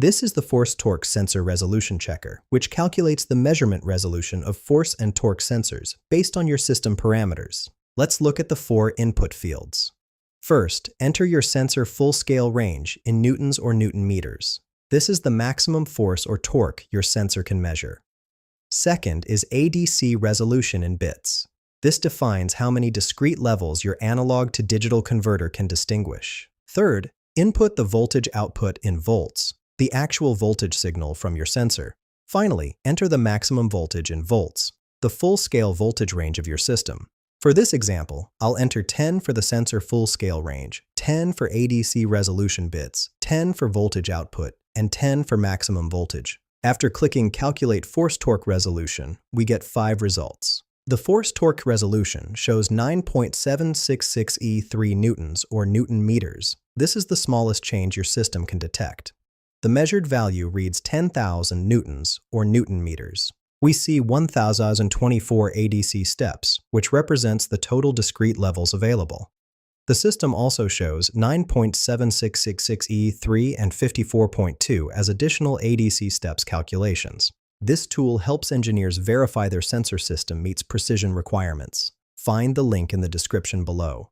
This is the force-torque sensor resolution checker, which calculates the measurement resolution of force and torque sensors based on your system parameters. Let's look at the 4 input fields. First, enter your sensor full-scale range in newtons or newton meters. This is the maximum force or torque your sensor can measure. Second is ADC resolution in bits. This defines how many discrete levels your analog to digital converter can distinguish. Third, input the voltage output in volts, the actual voltage signal from your sensor. Finally, enter the maximum voltage in volts, the full-scale voltage range of your system. For this example, I'll enter 10 for the sensor full-scale range, 10 for ADC resolution bits, 10 for voltage output, and 10 for maximum voltage. After clicking Calculate Force-Torque Resolution, we get 5 results. The force-torque resolution shows 9.766 newtons or newton meters. This is the smallest change your system can detect. The measured value reads 10,000 newtons or newton meters. We see 1,024 ADC steps, which represents the total discrete levels available. The system also shows 9.7666 and 54.2 as additional ADC steps calculations. This tool helps engineers verify their sensor system meets precision requirements. Find the link in the description below.